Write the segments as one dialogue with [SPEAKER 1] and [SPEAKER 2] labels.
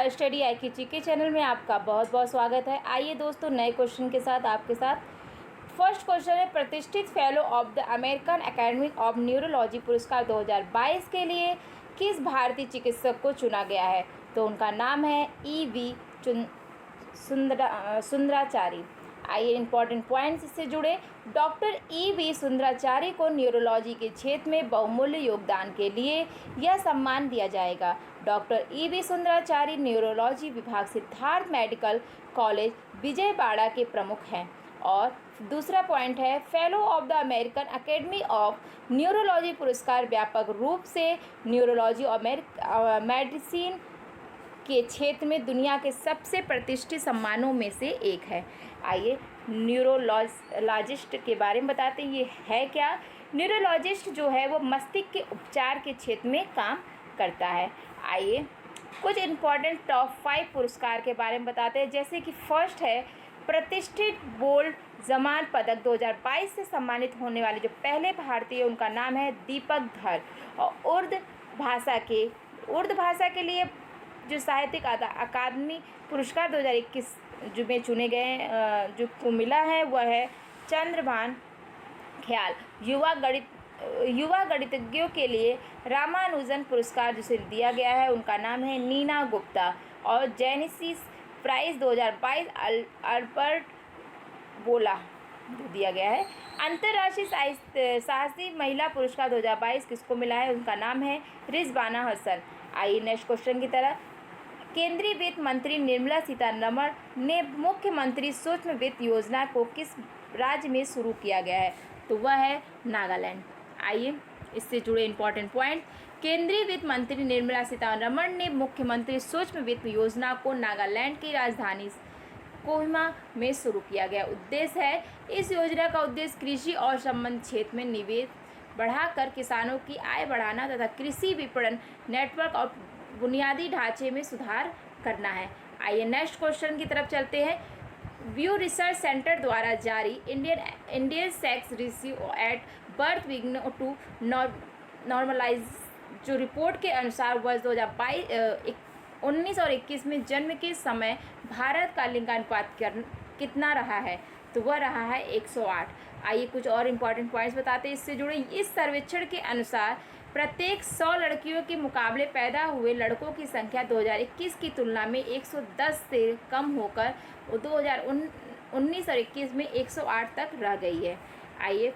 [SPEAKER 1] Study आई की GK channel में आपका बहुत बहुत स्वागत है। आइए दोस्तों नए क्वेश्चन के साथ आपके साथ। फर्स्ट क्वेश्चन है, प्रतिष्ठित fellow of the American academy of neurology पुरस्कार 2022 के लिए किस भारतीय चिकित्सक को चुना गया है? तो उनका नाम है E.V. सुंदराचारी। आइए इंपॉर्टेंट पॉइंट्स इससे जुड़े। Doctor E.V. सुंदराचारी को न्यूरोलॉजी के क्षेत्र में बहुमूल्य योगदान के लिए यह सम्मान दिया जाएगा। Doctor E.V. सुंदराचारी न्यूरोलॉजी विभाग सिद्धार्थ मेडिकल कॉलेज विजयवाड़ा के प्रमुख हैं। और दूसरा पॉइंट है, fellow of the American academy of neurology पुरस्कार व्यापक रूप से न्यूरोलॉजी और मेडिसिन के क्षेत्र में दुनिया के सबसे प्रतिष्ठित सम्मानों में से एक है। आइए न्यूरोलॉजिस्ट के बारे में बताते हैं, ये है क्या? न्यूरोलॉजिस्ट जो है वो मस्तिष्क के उपचार के क्षेत्र में काम करता है। आइए कुछ इम्पॉर्टेंट टॉप 5 पुरस्कार के बारे में बताते हैं, जैसे कि फर्स्ट है प्रतिष्ठित बोल्ड जमान पदक 2022 से सम्मानित होने वाले जो पहले भारतीय, उनका नाम है दीपक धर। और उर्दू भाषा के लिए जो साहित्यिक अकादमी पुरस्कार 2021 जो में चुने गए जो को मिला है वह है चंद्रभान ख्याल। युवा गणितज्ञों के लिए रामानुजन पुरस्कार जिसे दिया गया है उनका नाम है नीना गुप्ता। और जेनेसिस प्राइज 2022 अल्बर्ट बोला जो दिया गया है। अंतर्राष्ट्रीय साहसी महिला पुरस्कार 2022 किसको मिला है? उनका नाम है रिजवाना हसन। आइए नेक्स्ट क्वेश्चन की तरह। केंद्रीय वित्त मंत्री निर्मला सीतारमण ने मुख्यमंत्री सूक्ष्म वित्त योजना को किस राज्य में शुरू किया गया है? तो वह है नागालैंड। आइए इससे जुड़े इंपॉर्टेंट पॉइंट। केंद्रीय वित्त मंत्री निर्मला सीतारमण ने मुख्यमंत्री सूक्ष्म वित्त योजना को नागालैंड की राजधानी कोहिमा में शुरू किया गया। उद्देश्य है, इस योजना का उद्देश्य कृषि और संबंध क्षेत्र में निवेश बढ़ाकर किसानों की आय बढ़ाना तथा कृषि विपणन नेटवर्क और बुनियादी ढांचे में सुधार करना है। आइए नेक्स्ट क्वेश्चन की तरफ चलते हैं। व्यू रिसर्च सेंटर द्वारा जारी Indian sex ratio at birth begin to normalise जो रिपोर्ट के अनुसार वर्ष 2019 और 21 में जन्म के समय भारत का लिंगानुपात कितना रहा है? तो वह रहा है 108। आइए कुछ और इम्पॉर्टेंट पॉइंट्स बताते हैं इससे जुड़े। इस सर्वेक्षण के अनुसार प्रत्येक 100 लड़कियों के मुकाबले पैदा हुए लड़कों की संख्या 2021 की तुलना में 110 से कम होकर 2019 और 21 में 108 तक रह गई है। आइए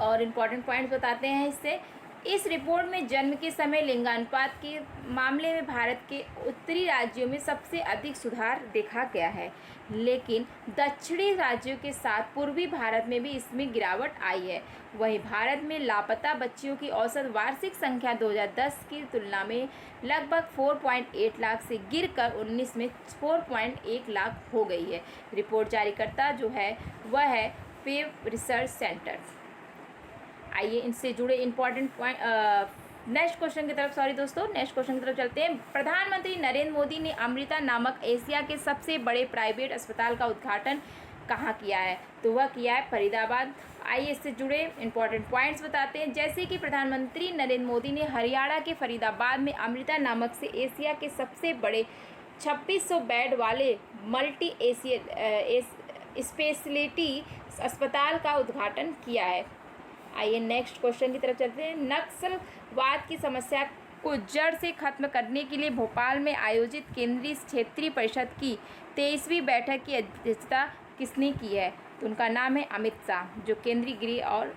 [SPEAKER 1] और इम्पॉर्टेंट पॉइंट्स बताते हैं इससे। इस रिपोर्ट में जन्म के समय लिंगानुपात के मामले में भारत के उत्तरी राज्यों में सबसे अधिक सुधार देखा गया है, लेकिन दक्षिणी राज्यों के साथ पूर्वी भारत में भी इसमें गिरावट आई है। वहीं भारत में लापता बच्चियों की औसत वार्षिक संख्या 2010 की तुलना में लगभग 4.8 लाख से गिरकर 19 में 4.1 लाख हो गई है। रिपोर्ट जारीकर्ता जो है वह है पेव रिसर्च सेंटर। आइए इनसे जुड़े इंपॉर्टेंट पॉइंट नेक्स्ट क्वेश्चन की तरफ चलते हैं। प्रधानमंत्री नरेंद्र मोदी ने अमृता नामक एशिया के सबसे बड़े प्राइवेट अस्पताल का उद्घाटन कहाँ किया है? तो वह किया है फरीदाबाद। आइए इससे जुड़े इंपॉर्टेंट पॉइंट्स बताते हैं, जैसे कि प्रधानमंत्री नरेंद्र मोदी ने हरियाणा के फरीदाबाद में अमृता नामक से एशिया के सबसे बड़े 2600 बेड वाले मल्टी स्पेशलिटी अस्पताल का उद्घाटन किया है। आइए नेक्स्ट क्वेश्चन की तरफ चलते हैं। नक्सलवाद की समस्या को जड़ से खत्म करने के लिए भोपाल में आयोजित केंद्रीय क्षेत्रीय परिषद की 23वीं बैठक की अध्यक्षता किसने की है? तो उनका नाम है अमित शाह, जो केंद्रीय गृह और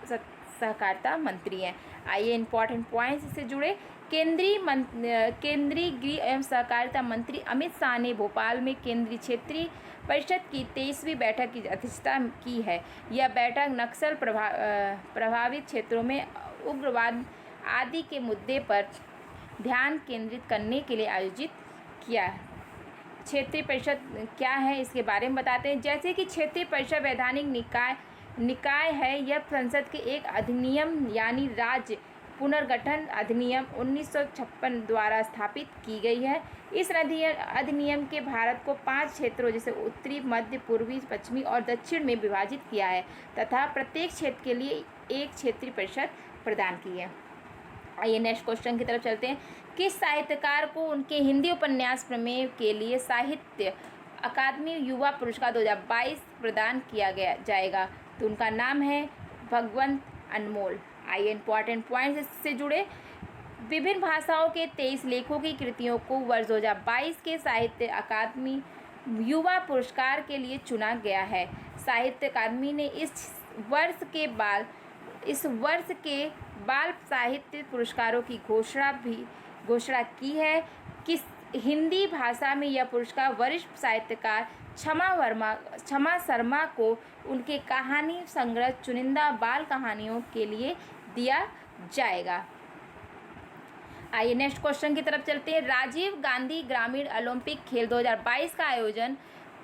[SPEAKER 1] सहकारिता मंत्री हैं। आइए इंपॉर्टेंट पॉइंट्स से जुड़े। केंद्रीय गृह एवं सहकारिता मंत्री अमित शाह ने भोपाल में केंद्रीय क्षेत्रीय परिषद की 23वीं बैठक की अध्यक्षता की है। यह बैठक नक्सल प्रभावित क्षेत्रों में उग्रवाद आदि के मुद्दे पर ध्यान केंद्रित करने के लिए आयोजित किया है। क्षेत्रीय परिषद क्या है इसके बारे में बताते हैं, जैसे कि क्षेत्रीय परिषद वैधानिक निकाय है। यह संसद के एक अधिनियम यानी राज्य पुनर्गठन अधिनियम 1956 द्वारा स्थापित की गई है। इस अधिनियम के भारत को 5 क्षेत्रों जैसे उत्तरी, मध्य, पूर्वी, पश्चिमी और दक्षिण में विभाजित किया है तथा प्रत्येक क्षेत्र के लिए एक क्षेत्रीय परिषद प्रदान की है। आइए नेक्स्ट क्वेश्चन की तरफ चलते हैं। किस साहित्यकार को उनके हिंदी उपन्यास प्रमेय के लिए साहित्य अकादमी युवा पुरस्कार 2022 प्रदान किया जाएगा? तो उनका नाम है भगवंत अनमोल। आइए इंपॉर्टेंट पॉइंट्स इससे जुड़े। विभिन्न भाषाओं के 23 लेखकों की कृतियों को वर्ष 2022 के साहित्य अकादमी युवा पुरस्कार के लिए चुना गया है। साहित्य अकादमी ने इस वर्ष के बाल साहित्य पुरस्कारों की घोषणा की है। किस हिंदी भाषा में यह पुरस्कार वरिष्ठ साहित्यकार क्षमा शर्मा को उनके कहानी संग्रह चुनिंदा बाल कहानियों के लिए दिया जाएगा। आइए नेक्स्ट क्वेश्चन की तरफ चलते हैं। राजीव गांधी ग्रामीण ओलंपिक खेल 2022 का आयोजन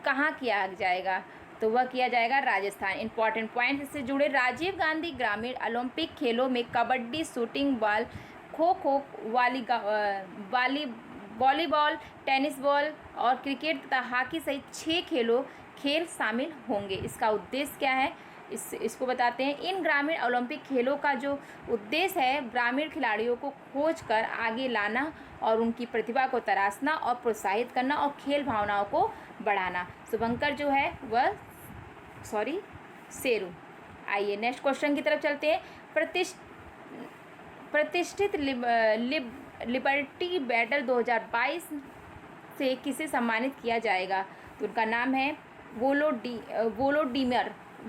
[SPEAKER 1] कहाँ किया जाएगा? तो वह किया जाएगा राजस्थान। इंपॉर्टेंट पॉइंट इससे जुड़े। राजीव गांधी ग्रामीण ओलंपिक खेलों में kabaddi, shooting, ball, kho kho, volleyball, tennis ball और क्रिकेट तथा हॉकी सहित 6 खेल शामिल होंगे। इसका उद्देश्य क्या है इसको बताते हैं। इन ग्रामीण ओलंपिक खेलों का जो उद्देश्य है ग्रामीण खिलाड़ियों को खोज कर आगे लाना और उनकी प्रतिभा को तराशना और प्रोत्साहित करना और खेल भावनाओं को बढ़ाना। शुभंकर जो है वह शेरू। आइए नेक्स्ट क्वेश्चन की तरफ चलते हैं। प्रतिष्ठित लिबर्टी मेडल 2022 से किसे सम्मानित किया जाएगा? तो उनका नाम है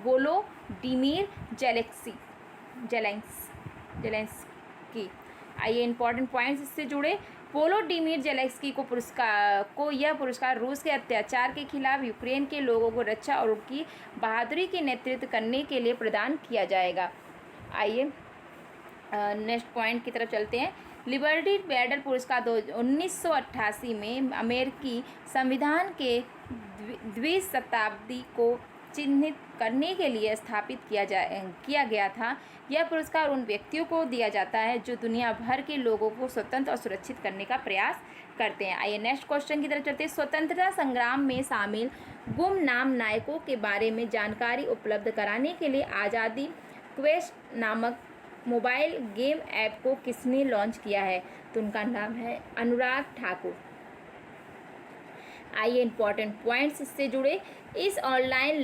[SPEAKER 1] वोलोडिमीर जेलेंस्की। आइए इंपॉर्टेंट पॉइंट्स इससे जुड़े। वोलोडिमीर जेलेंस्की को यह पुरस्कार रूस के अत्याचार के खिलाफ यूक्रेन के लोगों को रक्षा और उनकी बहादुरी के नेतृत्व करने के लिए प्रदान किया जाएगा। आइए नेक्स्ट पॉइंट की तरफ चलते हैं। लिबर्टी मेडल पुरस्कार 1988 में अमेरिकी संविधान के द्विशताब्दी को चिन्हित करने के लिए स्थापित किया गया था। यह पुरस्कार उन व्यक्तियों को दिया जाता है जो दुनिया भर के लोगों को स्वतंत्र और सुरक्षित करने का प्रयास करते हैं। आइए नेक्स्ट क्वेश्चन की तरफ चलते हैं। स्वतंत्रता संग्राम में शामिल गुमनाम नायकों के बारे में जानकारी उपलब्ध कराने के लिए आज़ादी क्वेस्ट नामक मोबाइल गेम ऐप को किसने लॉन्च किया है? तो उनका नाम है अनुराग ठाकुर। आइए इंपॉर्टेंट पॉइंट्स इससे जुड़े। इस online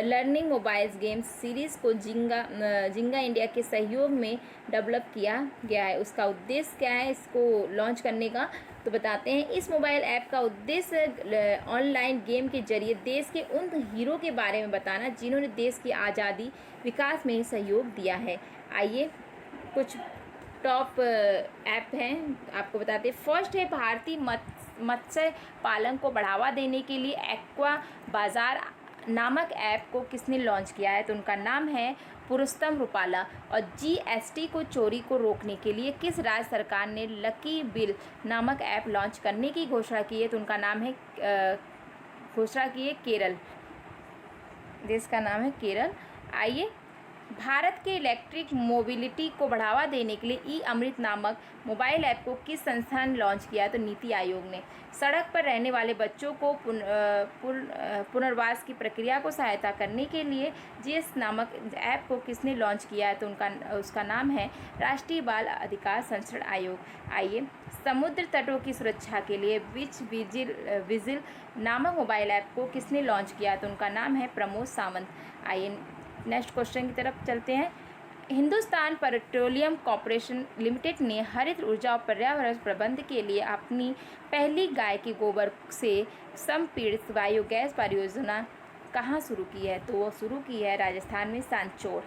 [SPEAKER 1] learning mobile games series को जिंगा इंडिया के सहयोग में डेवलप किया गया है। उसका उद्देश्य क्या है इसको लॉन्च करने का? तो बताते हैं। इस मोबाइल ऐप का उद्देश्य ऑनलाइन गेम के जरिए देश के उन हीरो के बारे में बताना जिन्होंने देश की आज़ादी विकास में सहयोग दिया है। आइए कुछ टॉप ऐप हैं आपको बताते हैं। फर्स्ट है भारतीय मत्स्य पालन को बढ़ावा देने के लिए एक्वा बाज़ार नामक ऐप को किसने लॉन्च किया है? तो उनका नाम है पुरुषोत्तम रुपाला। और जीएसटी को चोरी को रोकने के लिए किस राज्य सरकार ने लकी बिल नामक ऐप लॉन्च करने की घोषणा की है? तो उनका नाम है केरल। देश का नाम है केरल। आइए भारत के इलेक्ट्रिक मोबिलिटी को बढ़ावा देने के लिए अमृत नामक मोबाइल ऐप को किस संस्था ने लॉन्च किया है? तो नीति आयोग ने। सड़क पर रहने वाले बच्चों को पुनर्वास की प्रक्रिया को सहायता करने के लिए जीएस नामक ऐप को किसने लॉन्च किया है? तो उसका नाम है राष्ट्रीय बाल अधिकार संरक्षण आयोग। आइए समुद्र तटों की सुरक्षा के लिए बीच विजिल नामक मोबाइल ऐप को किसने लॉन्च किया? तो उनका नाम है प्रमोद सावंत। आइए नेक्स्ट क्वेश्चन की तरफ चलते हैं। हिंदुस्तान पेट्रोलियम कॉर्पोरेशन लिमिटेड ने हरित ऊर्जा और पर्यावरण प्रबंधन के लिए अपनी पहली गाय के गोबर से संपीड़ित बायोगैस परियोजना कहाँ शुरू की है? तो वो शुरू की है राजस्थान में सांचौर।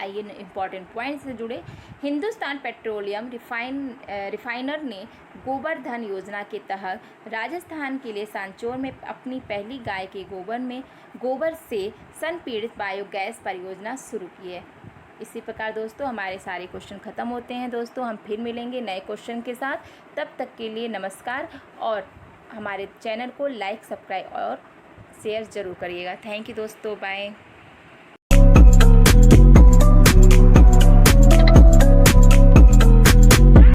[SPEAKER 1] आइए इंपॉर्टेंट पॉइंट से जुड़े। हिंदुस्तान पेट्रोलियम रिफाइनर ने गोबर धन योजना के तहत राजस्थान के लिए सांचौर में अपनी पहली गाय के गोबर से संपीड़ित बायोगैस परियोजना शुरू की है। इसी प्रकार दोस्तों हमारे सारे क्वेश्चन ख़त्म होते हैं। दोस्तों हम फिर मिलेंगे नए क्वेश्चन के साथ। तब तक के लिए नमस्कार और हमारे चैनल को लाइक, सब्सक्राइब और शेयर ज़रूर करिएगा। थैंक यू दोस्तों, बाय।